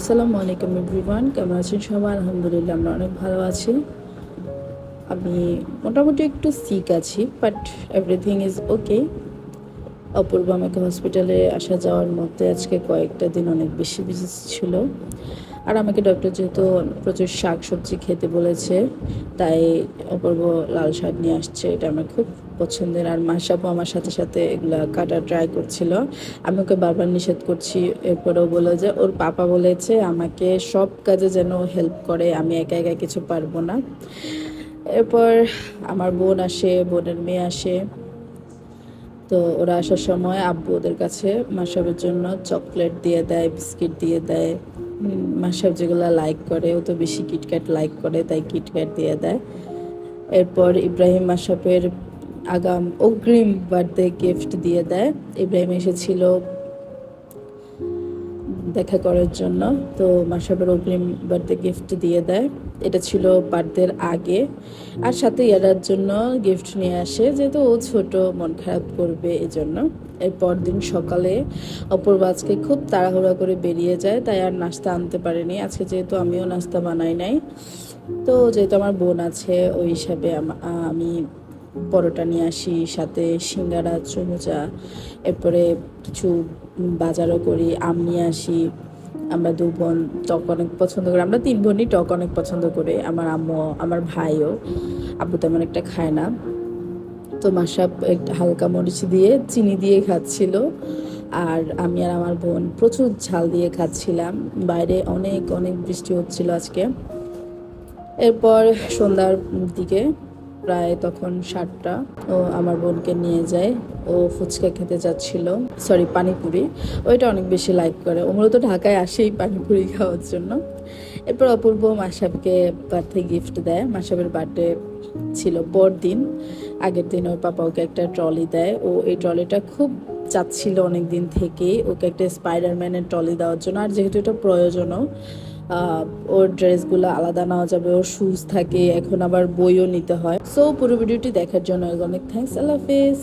আসসালামু আলাইকুম এভরিওয়ান, কেমন আছেন সবাই? আলহামদুলিল্লাহ আমরা অনেক ভালো আছি। আমি মোটামুটি একটু সিক আছি, বাট এভরিথিং ইজ ওকে। অপূর্ব আমাকে হসপিটালে আসা যাওয়ার মধ্যে আজকে কয়েকটা দিন অনেক বেশি বিজি ছিল। আর আমাকে ডক্টর যেহেতু প্রচুর শাক সবজি খেতে বলেছে, তাই অপূর্ব লাল শাক নিয়ে আসছে। এটা আমার খুব পছন্দের। আর মাসাপু আমার সাথে সাথে এগুলা কাটা ট্রাই করছিল। আমি ওকে বারবার নিষেধ করছি, এরপরেও বলে যে ওর পাপা বলেছে আমাকে সব কাজে যেন হেল্প করে, আমি একা একা কিছু পারবো না। এরপর আমার বোন আসে, বোনের মেয়ে আসে। তো ওরা আসার সময় আব্বু ওদের কাছে মাসাবের জন্য চকলেট দিয়ে দেয়, বিস্কিট দিয়ে দেয়। মাসাব যেগুলো লাইক করে, ও তো বেশি কিটক্যাট লাইক করে, তাই কিটক্যাট দিয়ে দেয়। এরপর ইব্রাহিম মাসাবের আগাম অগ্রিম বার্থডে গিফট দিয়ে দেয়। ইব্রাহিম এসেছিল দেখা করার জন্য, তো মাসাবের অগ্রিম বার্থডে গিফট দিয়ে দেয়। এটা ছিল বার্থডের আগে। আর সাথে ইয়ারার জন্য গিফট নিয়ে আসে, যেহেতু ও ছোট, মন খারাপ করবে এজন্য। এর পরদিন সকালে অপূর্ব আজকে খুব তাড়াহুড়া করে বেরিয়ে যায়, তাই আর নাস্তা আনতে পারেনি আজকে, যেহেতু আমিও নাস্তা বানাই নাই। তো যেহেতু আমার বোন আছে, ওই হিসাবে আমি পরোটা নিয়ে আসি, সাথে সিঙ্গারা, চুমুচা, এরপরে কিছু বাজারও করি, আম নিয়ে আসি। আমরা দু বোন টক অনেক পছন্দ করি, আমরা তিন বোনই টক অনেক পছন্দ করি, আমার আম্মু, আমার ভাইও। আব্বু তেমন একটা খায় না। তো মাসাব একটা হালকা মরিচ দিয়ে চিনি দিয়ে খাচ্ছিল, আর আমি আর আমার বোন প্রচুর ঝাল দিয়ে খাচ্ছিলাম। বাইরে অনেক অনেক বৃষ্টি হচ্ছিল আজকে। এরপর সন্ধ্যার দিকে, প্রায় তখন 7টা, ও আমার বোনকে নিয়ে যায়। ও ফুচকা খেতে যাচ্ছিল, সরি পানিপুরি। ওইটা অনেক বেশি লাইক করে, ও মূলত ঢাকায় আসেই পানিপুরি খাওয়ার জন্য। এরপর অপূর্ব মাসাবকে বার্থডে গিফট দেয়। মাসাবের বার্থডে ছিল পরদিন। আগের দিন ওর পাপা ওকে একটা ট্রলি দেয়। ও এই ট্রলিটা খুব চাচ্ছিল অনেক দিন থেকেই, ওকে একটা স্পাইডারম্যানের ট্রলি দেওয়ার জন্য। আর যেহেতু এটা প্রয়োজনও, ওর ড্রেসগুলো আলাদা নেওয়া যাবে, ওর শুজ থাকে, এখন আবার বইও নিতে হয়। সো পুরো ভিডিওটি দেখার জন্য অনেক থ্যাংকস। আল্লাহ হাফেজ।